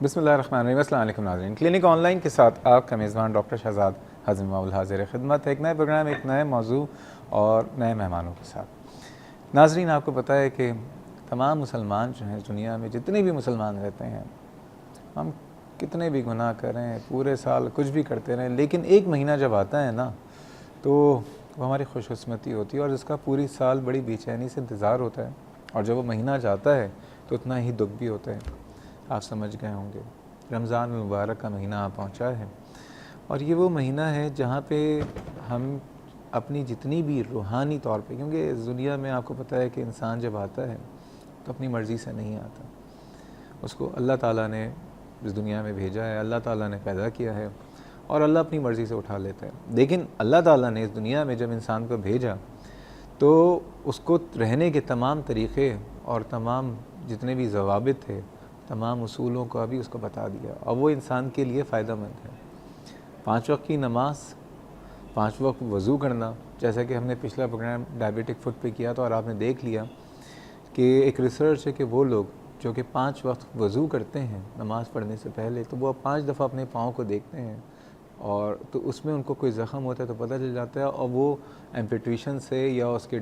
बिस्मिल्लाहिर्रहमानिर्रहीम। अस्सलाम वालेकुम नाज़रीन, क्लिनिक ऑनलाइन के साथ आपका मेज़बान डॉक्टर शहजाद हाज़िर माउल हाज़िर खिदमत है। एक नए प्रोग्राम, एक नए मौजू और नए मेहमानों के साथ। नाज़रीन, आपको पता है कि तमाम मुसलमान जो हैं दुनिया में, जितने भी मुसलमान रहते हैं, हम कितने भी गुनाह करें, पूरे साल कुछ भी करते रहें, लेकिन एक महीना जब आता है ना, तो वो हमारी खुशकिस्मती होती है और जिसका पूरी साल बड़ी बेचैनी से इंतज़ार होता है। और जब वो महीना जाता है तो उतना ही दुख भी होता है। आप समझ गए होंगे, रमज़ान मुबारक का महीना आ पहुँचा है और ये वो महीना है जहाँ पे हम अपनी जितनी भी रूहानी तौर पे, क्योंकि इस दुनिया में आपको पता है कि इंसान जब आता है तो अपनी मर्ज़ी से नहीं आता, उसको अल्लाह ताला ने इस दुनिया में भेजा है, अल्लाह ताला ने पैदा किया है और अल्लाह अपनी मर्ज़ी से उठा लेता है। लेकिन अल्लाह ताला ने इस दुनिया में जब इंसान को भेजा तो उसको रहने के तमाम तरीक़े और तमाम जितने भी ज़वाबित थे, तमाम उसूलों का भी उसको बता दिया और वो इंसान के लिए फ़ायदेमंद है। 5 वक्त की नमाज, 5 वक्त वज़ू करना, जैसा कि हमने पिछला प्रोग्राम डायबिटिक फुट पे किया था और आपने देख लिया कि एक रिसर्च है कि वो लोग जो कि 5 वक्त वज़ू करते हैं नमाज़ पढ़ने से पहले, तो वो 5 दफ़ा अपने पाँव को देखते हैं और तो उसमें उनको कोई ज़ख़म होता है तो पता चल जाता है और वो एम्पिटेशन से या उसके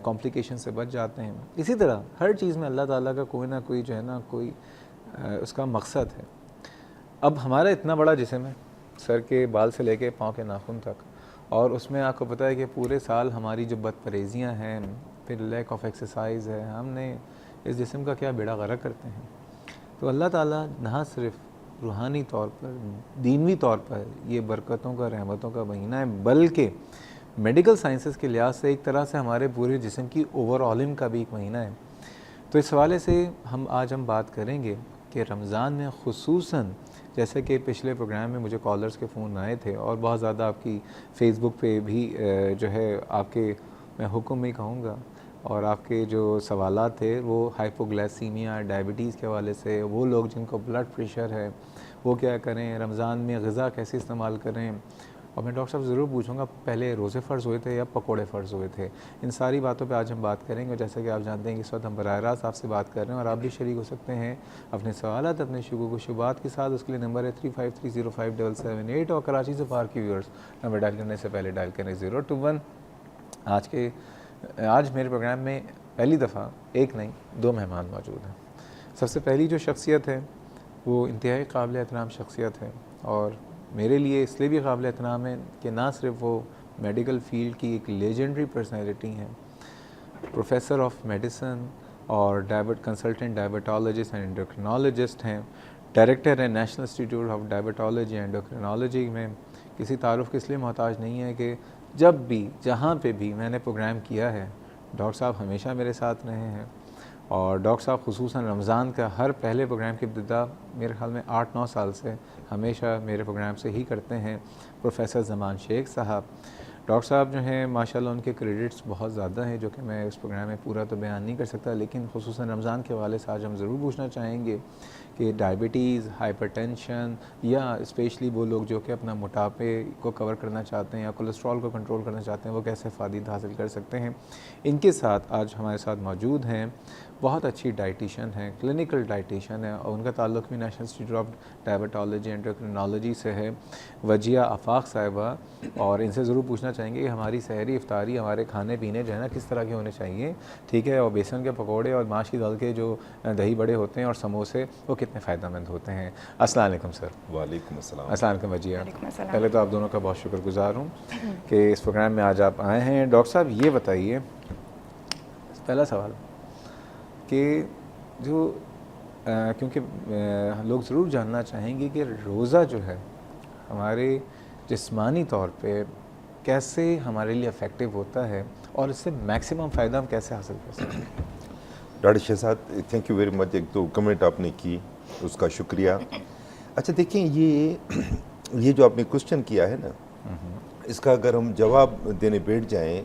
कॉम्प्लिकेशन से बच जाते हैं। इसी तरह हर चीज़ में अल्लाह ताला का कोई ना कोई जो है ना कोई उसका मकसद है। अब हमारा इतना बड़ा जिस्म है, सर के बाल से लेके पाँव के नाखून तक, और उसमें आपको पता है कि पूरे साल हमारी जो बदपरहेज़ियाँ हैं, फिर लैक ऑफ एक्सरसाइज है, हमने इस जिस्म का क्या बेड़ा गर्क करते हैं। तो अल्लाह ताला ना सिर्फ रूहानी तौर पर, दीनवी तौर पर ये बरकतों का, रहमतों का महीना है, बल्कि मेडिकल साइंसेस के लिहाज से एक तरह से हमारे पूरे जिस्म की ओवरऑलिंग का भी एक महीना है। तो इस हवाले से हम बात करेंगे कि रमज़ान में ख़ुसूसन, जैसे कि पिछले प्रोग्राम में मुझे कॉलर्स के फ़ोन आए थे और बहुत ज़्यादा आपकी फ़ेसबुक पे भी जो है आपके, मैं हुक्म ही कहूँगा, और आपके जो सवालात थे वो हाइपोग्लाइसीमिया, डायबिटीज़ के हवाले से, वो लोग जिनको ब्लड प्रेशर है वो क्या करें, रमज़ान में ग़िज़ा कैसे इस्तेमाल करें। और मैं डॉक्टर साहब ज़रूर पूछूंगा पहले रोज़े फ़र्ज़ हुए थे या पकोड़े फ़र्ज़ हुए थे। इन सारी बातों पे आज हम बात करेंगे। जैसा कि आप जानते हैं कि इस वक्त हम बराह रास्त आपसे बात कर रहे हैं और आप भी शरीक हो सकते हैं अपने सवालात, अपने शुबहात के साथ। उसके लिए नंबर है 35305778 और कराची से बाहर के व्यूअर्स नंबर डायल करने से पहले डायल करें 021। आज मेरे प्रोग्राम में पहली दफ़ा एक नहीं 2 मेहमान मौजूद हैं। सबसे पहली जो शख्सियत है वो इंतहाई काबिल एहतराम शख्सियत है और मेरे लिए इसलिए भी काबिल एहतराम है कि ना सिर्फ वो मेडिकल फील्ड की एक लेजेंडरी पर्सनैलिटी हैं, प्रोफेसर ऑफ मेडिसन और कंसल्टेंट डायबिटोलॉजिस्ट एंड एंडोक्रिनोलॉजिस्ट हैं, डायरेक्टर हैं national institute of diabetology and endocrinology में। किसी तारुफ के इसलिए मोहताज नहीं है कि जब भी जहाँ पे भी मैंने प्रोग्राम किया है डॉक्टर साहब हमेशा मेरे साथ रहे हैं और डॉक्टर साहब ख़ुसूसन रमज़ान का हर पहले प्रोग्राम की इब्तिदा मेरे ख़्याल में 8-9 साल से हमेशा मेरे प्रोग्राम से ही करते हैं। प्रोफेसर ज़मान शेख साहब, डॉक्टर साहब जो हैं माशाल्लाह उनके क्रेडिट्स बहुत ज़्यादा हैं जो कि मैं इस प्रोग्राम में पूरा तो बयान नहीं कर सकता, लेकिन ख़ुसूसन रमज़ान के हवाले से आज हम ज़रूर पूछना चाहेंगे कि डायबिटीज़, हाइपरटेंशन या स्पेशली वो लोग जो कि अपना मोटापे को कवर करना चाहते हैं या कोलेस्ट्रॉल को कंट्रोल करना चाहते हैं वो कैसे फ़ायदा हासिल कर सकते हैं। इनके साथ आज हमारे साथ मौजूद हैं बहुत अच्छी डाइटिशियन हैं, क्लिनिकल डाइटिशियन है और उनका ताल्लुक़ भी national institute of diabetology and endocrinology से है, वजिया आफाक साहिबा। और इनसे ज़रूर पूछना चाहेंगे कि हमारी सहरी इफ्तारी, हमारे खाने पीने जो है ना किस तरह के होने चाहिए, ठीक है, और बेसन के पकौड़े और माश की दाल के जो दही बड़े होते हैं और समोसे वो कितने फ़ायदेमंद होते हैं। अस्सलाम वालेकुम सर। वालेकुम अस्सलाम। अस्सलाम वालेकुम वजिया। पहले तो आप दोनों का बहुत शुक्रगुज़ार हूँ कि इस प्रोग्राम में आज आप आए हैं। डॉक्टर साहब ये बताइए, पहला सवाल कि जो क्योंकि लोग ज़रूर जानना चाहेंगे कि रोज़ा जो है हमारे जिस्मानी तौर पे कैसे हमारे लिए इफ़ेक्टिव होता है और इससे मैक्सिमम फ़ायदा हम कैसे हासिल कर सकते हैं। Doctor Shahzad, thank you very much. एक तो कमेंट आपने की उसका शुक्रिया। अच्छा देखिए, ये जो आपने क्वेश्चन किया है ना, इसका अगर हम जवाब देने बैठ जाएं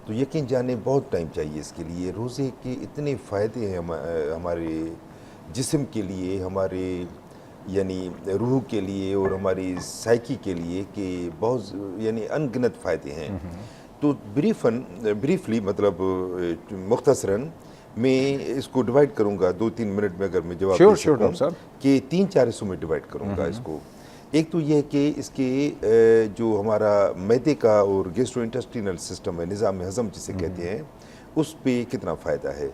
तो यकीन जाने बहुत टाइम चाहिए इसके लिए। रोज़े के इतने फ़ायदे हैं हमारे जिस्म के लिए, हमारे यानी रूह के लिए और हमारी साइकी के लिए कि बहुत यानी अनगिनत फ़ायदे हैं। तो ब्रीफली मतलब मुख्तसरन मैं इसको डिवाइड करूंगा 2-3 मिनट में, अगर मैं जवाब श्योर दे श्योर सकूं, डॉक्टर साहब। कि 3-4 हिस्सों में डिवाइड करूंगा इसको। एक तो ये है कि इसके जो हमारा मैदे का और गैस्ट्रोइंटेस्टिनल सिस्टम है, निज़ाम हज़म जिसे कहते हैं, उस पे कितना फ़ायदा है।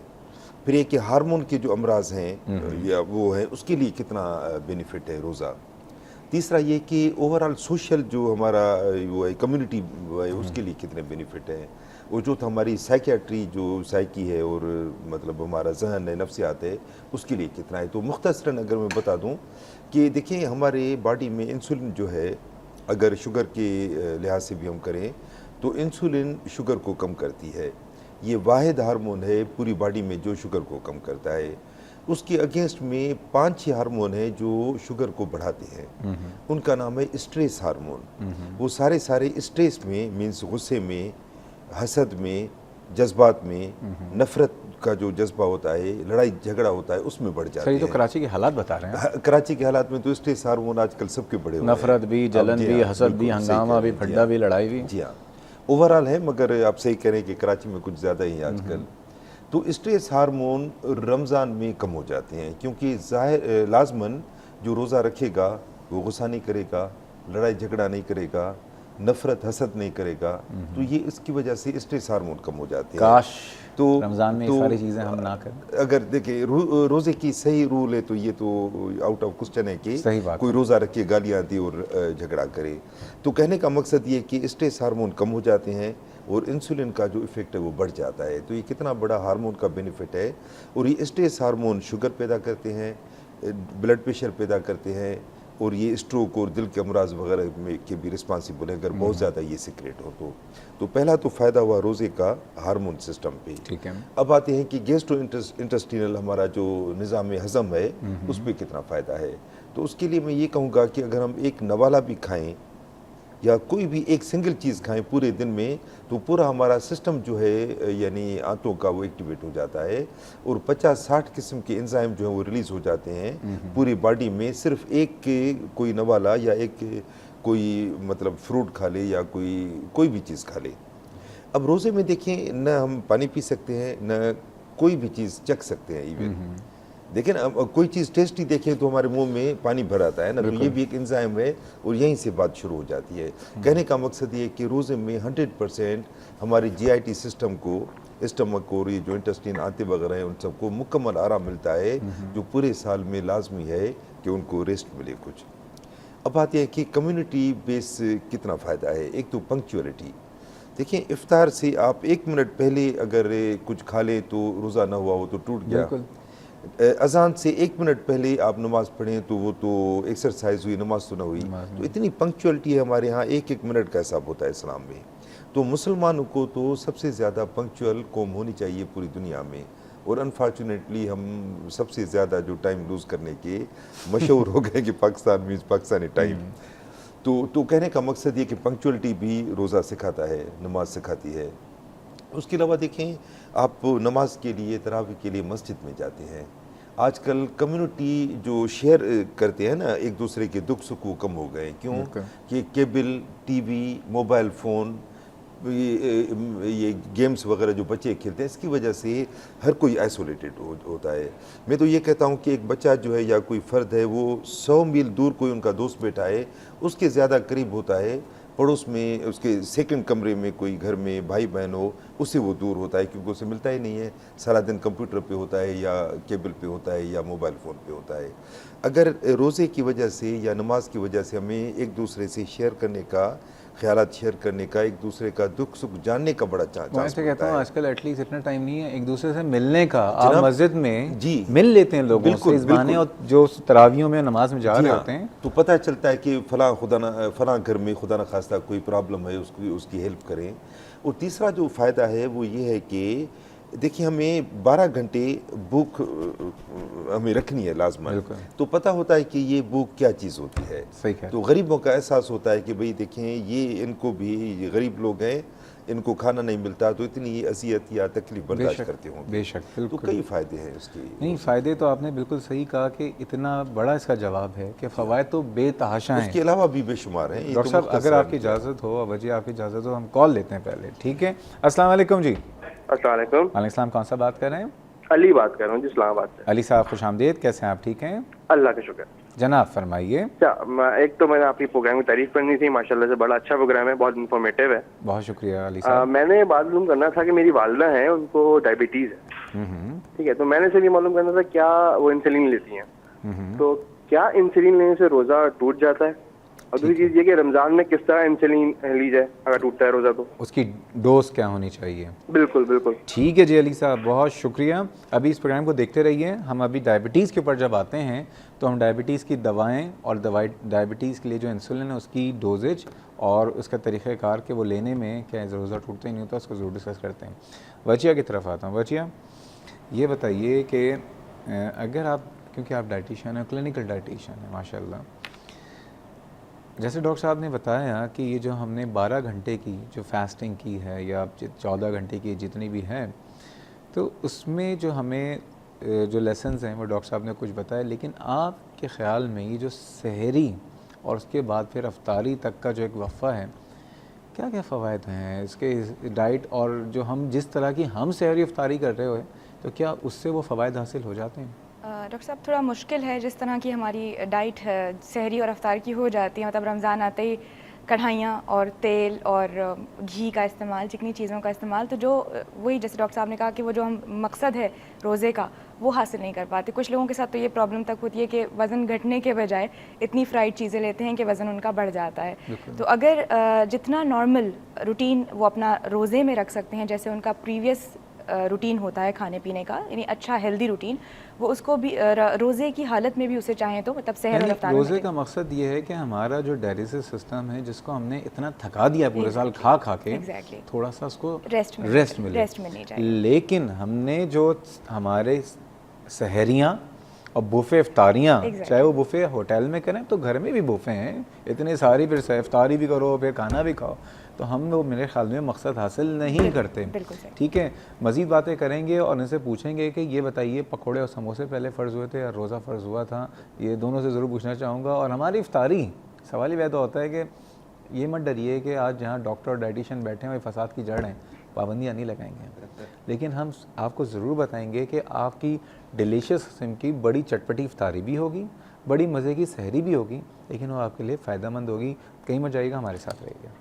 फिर ये कि हार्मोन के जो अमराज हैं या वो है, उसके लिए कितना बेनिफिट है रोज़ा। तीसरा ये कि ओवरऑल सोशल जो हमारा वो है कम्युनिटी है, उसके लिए कितने बेनिफिट हैं। और जो हमारी साइकियाट्री जो साइकी है और मतलब हमारा जहन है, नफ्सियात है, उसके लिए कितना है। तो मुख्तसरन अगर मैं बता दूं कि देखिए हमारे बॉडी में इंसुलिन जो है, अगर शुगर के लिहाज से भी हम करें तो इंसुलिन शुगर को कम करती है। ये वाहिद हार्मोन है पूरी बॉडी में जो शुगर को कम करता है। उसके अगेंस्ट में 5-6 हार्मोन है जो शुगर को बढ़ाते हैं। उनका नाम है स्ट्रेस हार्मोन। वो सारे स्ट्रेस में, मीन्स गुस्से में, हसद में, जज्बात में, नफरत का जो जज्बा होता है, लड़ाई झगड़ा होता है, उसमें बढ़ जाते सर, ये तो हैं। कराची के हालात बता रहे हैं। कराची के हालात में तो स्ट्रेस हार्मोन आजकल सबके बढ़े हुए हैं। नफरत भी, जलन जी भी, हाँ, हसद भी, बिल्कुल सही हंगामा कह भी, रहे हैं, फड्डा भी, लड़ाई भी। जी हाँ, ओवरऑल है, मगर आप सही कह रहे हैं कि कराची में कुछ ज़्यादा ही है आजकल। तो स्ट्रेस हार्मोन रमज़ान में कम हो जाते हैं, क्योंकि ज़ाहिर लाजमन जो रोज़ा रखेगा वो गुस्सा नहीं करेगा, लड़ाई झगड़ा नहीं करेगा, नफरत हसद नहीं करेगा, तो ये इसकी वजह से स्ट्रेस हार्मोन कम हो जाते हैं। काश तो रमज़ान में ये सारी चीज़ें हम ना करें। अगर देखिए रोज़े की सही रूल है तो ये तो आउट ऑफ क्वेश्चन है कि सही बात कोई रोज़ा रख के गालियाँ दे और झगड़ा करे। तो कहने का मकसद ये कि स्ट्रेस हार्मोन कम हो जाते हैं और इंसुलिन का जो इफ़ेक्ट है वो बढ़ जाता है। तो ये कितना बड़ा हार्मोन का बेनिफिट है। और ये स्ट्रेस हार्मोन शुगर पैदा करते हैं, ब्लड प्रेशर पैदा करते हैं, और ये स्ट्रोक और दिल के अमराज वगैरह में के भी रिस्पॉन्सिबल है अगर बहुत ज़्यादा ये सिक्रेट हो तो पहला तो फ़ायदा हुआ रोज़े का हार्मोन सिस्टम पे। ठीक है। अब आते हैं कि गैस्ट्रो इंटेस्टिनल हमारा जो निज़ाम हज़म है, उस पर कितना फ़ायदा है। तो उसके लिए मैं ये कहूँगा कि अगर हम एक नवाला भी खाएँ या कोई भी एक सिंगल चीज़ खाएं पूरे दिन में, तो पूरा हमारा सिस्टम जो है यानी आंतों का वो एक्टिवेट हो जाता है और 50-60 किस्म के एंजाइम जो है वो रिलीज़ हो जाते हैं पूरी बॉडी में। सिर्फ एक कोई नवाला या एक कोई मतलब फ्रूट खा ले या कोई भी चीज़ खा ले। अब रोज़े में देखें, न हम पानी पी सकते हैं, न कोई भी चीज़ चख सकते हैं। इवन देखें ना, कोई चीज़ टेस्टी देखें तो हमारे मुंह में पानी भर आता है ना, तो ये भी एक एंजाइम है और यहीं से बात शुरू हो जाती है। कहने का मकसद ये कि रोज़े में 100% हमारे GIT सिस्टम को, स्टमक को और ये जो इंटेस्टाइन आते वगैरह हैं उन सबको मुकम्मल आराम मिलता है, जो पूरे साल में लाजमी है कि उनको रेस्ट मिले कुछ। अब बात यह है कि कम्युनिटी बेस कितना फ़ायदा है। एक तो पंक्चुअलिटी, देखिए इफ्तार से आप 1 मिनट पहले अगर कुछ खा लें तो रोज़ा ना हुआ हो तो टूट गया। अजान से 1 मिनट पहले आप नमाज़ पढ़ें तो वो तो एक्सरसाइज हुई, नमाज तो ना हुई। तो इतनी पंक्चुअलिटी है हमारे यहाँ, 1-1 मिनट का हिसाब होता है इस्लाम में। तो मुसलमानों को तो सबसे ज़्यादा पंक्चुअल कौम होनी चाहिए पूरी दुनिया में, और अनफॉर्चुनेटली हम सबसे ज़्यादा जो टाइम लूज़ करने के मशहूर हो गए कि पाकिस्तान मीन्स पाकिस्तानी टाइम। तो कहने का मकसद ये कि पंक्चुअलिटी भी रोज़ा सिखाता है, नमाज सिखाती है। उसके अलावा देखें, आप नमाज के लिए, तरावी के लिए मस्जिद में जाते हैं। आजकल कम्युनिटी जो शेयर करते हैं ना एक दूसरे के दुख सुख वो कम हो गए। क्यों? कि केबल टीवी, मोबाइल फ़ोन, ये गेम्स वगैरह जो बच्चे खेलते हैं, इसकी वजह से हर कोई आइसोलेटेड होता है। मैं तो ये कहता हूँ कि एक बच्चा जो है या कोई फ़र्द है, वो 100 मील दूर कोई उनका दोस्त बैठा है, उसके ज़्यादा करीब होता है पड़ोस में, उसके सेकंड कमरे में कोई घर में भाई बहन हो, उससे वो दूर होता है, क्योंकि उसे मिलता ही नहीं है। सारा दिन कंप्यूटर पे होता है या केबल पे होता है या मोबाइल फ़ोन पे होता है। अगर रोज़े की वजह से या नमाज की वजह से हमें एक दूसरे से शेयर करने का, ख्यालात शेयर करने का, एक दूसरे का दुख सुख जानने का बड़ा चांस मैं ऐसे कहता हूँ आजकल एटलीस्ट इतना टाइम नहीं है एक दूसरे से मिलने का। आप मस्जिद में जी मिल लेते हैं लोगों से इस बहाने, और जो तरावियों में नमाज में जा रहे होते हैं तो पता चलता है कि फलां घर में खुदा न खास्ता कोई प्रॉब्लम है, उसकी हेल्प करें। और तीसरा जो फ़ायदा है वो ये है कि देखिए हमें 12 घंटे भूख हमें रखनी है लाजमन, तो पता होता है कि ये भूख क्या चीज़ होती है। सही है। तो गरीबों का एहसास होता है कि भाई देखें ये इनको भी, ये गरीब लोग हैं, इनको खाना नहीं मिलता तो इतनी अज़ियत या तकलीफ बर्दाश्त करते होंगे। बेशक, तो कई फ़ायदे हैं उसके। नहीं, फ़ायदे तो आपने बिल्कुल सही कहा कि इतना बड़ा इसका जवाब है कि फ़वाइद तो बेतहाशा हैं, उसके अलावा भी बेशुमार हैं। डॉक्टर साहब अगर आपकी इजाज़त हो, अवजी आपकी इजाज़त हो, हम कॉल लेते हैं पहले, ठीक है? अस्सलाम वालेकुम जी। अस्सलाम वालेकुम। वालेकुम सलाम, कौन सा बात कर रहे हैं? अली बात कर रहा हूँ जी, इस्लामाबाद से। अली साहब खुश आमदीद, कैसे हैं आप? ठीक हैं अल्लाह का शुक्र। जनाब, फरमाइए। एक तो मैंने आपकी प्रोग्राम की तारीफ करनी थी, माशाल्लाह से बड़ा अच्छा प्रोग्राम है, बहुत इन्फॉर्मेटिव है। बहुत शुक्रिया अली साहब। मैंने मालूम करना था कि मेरी वालदा है, उनको डायबिटीज़ है, ठीक है, तो मैंने से भी मालूम करना था क्या वो इंसुलिन लेती हैं, तो क्या इंसुलिन लेने से रोज़ा टूट जाता है? और दूसरी चीज़ ये कि रमज़ान में किस तरह इंसुलिन ली जाए अगर टूटता है रोज़ा तो? उसकी डोज क्या होनी चाहिए? बिल्कुल बिल्कुल। ठीक है जी अली साहब, बहुत शुक्रिया। अभी इस प्रोग्राम को देखते रहिए। हम अभी डायबिटीज़ के ऊपर जब आते हैं तो हम डायबिटीज़ की दवाएं और डायबिटीज़ के लिए जो इंसुलिन है उसकी डोजेज और उसका तरीक़ाकार कि वो लेने में क्या रोज़ा टूटता ही नहीं होता, उसको ज़रूर डिस्कस करते हैं। वजिया की तरफ आता हूँ। वजिया, ये बताइए कि अगर आप, क्योंकि आप डाइटिशियन हैं, क्लिनिकल डाइटिशियन हैं माशाल्लाह, जैसे डॉक्टर साहब ने बताया कि ये जो हमने 12 घंटे की जो फास्टिंग की है या 14 घंटे की जितनी भी है, तो उसमें जो हमें जो लेसन्स हैं वो डॉक्टर साहब ने कुछ बताया, लेकिन आपके ख़्याल में ये जो सहरी और उसके बाद फिर अफ्तारी तक का जो एक वफ़ा है, क्या क्या फ़वाइद हैं इसके डाइट, और जो हम जिस तरह की हम सहरी अफ्तारी कर रहे हो तो क्या उससे वो फ़वाइद हासिल हो जाते हैं? डॉक्टर साहब थोड़ा मुश्किल है, जिस तरह की हमारी डाइट है सहरी और अफ्तार की हो जाती है, मतलब रमज़ान आते ही कढ़ाइयाँ और तेल और घी का इस्तेमाल, चिकनी चीज़ों का इस्तेमाल, तो जो वही जैसे डॉक्टर साहब ने कहा कि वो जो हम मकसद है रोज़े का वो हासिल नहीं कर पाते। कुछ लोगों के साथ तो ये प्रॉब्लम तक होती है कि वज़न घटने के बजाय इतनी फ्राइड चीज़ें लेते हैं कि वज़न उनका बढ़ जाता है। तो अगर जितना नॉर्मल रूटीन वो अपना रोज़े में रख सकते हैं, जैसे उनका प्रीवियस रूटीन होता है खाने पीने का, यानी अच्छा हेल्दी रूटीन, वो उसको भी रोज़े की हालत में भी उसे चाहें तो मतलब सहर और अफ्तार में रोज़े का मकसद ये है कि हमारा जो डायलिसिस सिस्टम है, जिसको हमने इतना थका दिया पूरे साल खा खा के, थोड़ा सा उसको रेस्ट मिले। लेकिन हमने जो हमारे सहरियाँ और बुफ़े इफ्तारियाँ, चाहे वो बुफ़े होटल में करें तो घर में भी बुफ़े हैं इतने सारी, फिर इफ्तारी भी करो फिर खाना भी खाओ, तो हम लोग मेरे ख्याल में मकसद हासिल नहीं करते। ठीक है, मज़ीद बातें करेंगे और इनसे पूछेंगे कि ये बताइए पकोड़े और समोसे पहले फ़र्ज़ हुए थे या रोज़ा फ़र्ज़ हुआ था, ये दोनों से ज़रूर पूछना चाहूँगा। और हमारी इफ्तारी, सवाल ही पैदा होता है कि ये मत डरिए कि आज जहाँ डॉक्टर और डाइटिशियन बैठे हैं वो फसाद की जड़ हैं, पाबंदियाँ नहीं लगाएंगे, लेकिन हम आपको ज़रूर बताएंगे कि आपकी डिलीशियस किस्म की बड़ी चटपटी इफ्तारी भी होगी, बड़ी मज़े की सहरी भी होगी, लेकिन वो आपके लिए फ़ायदेमंद होगी। कहीं मत जाइएगा, हमारे साथ रहिएगा।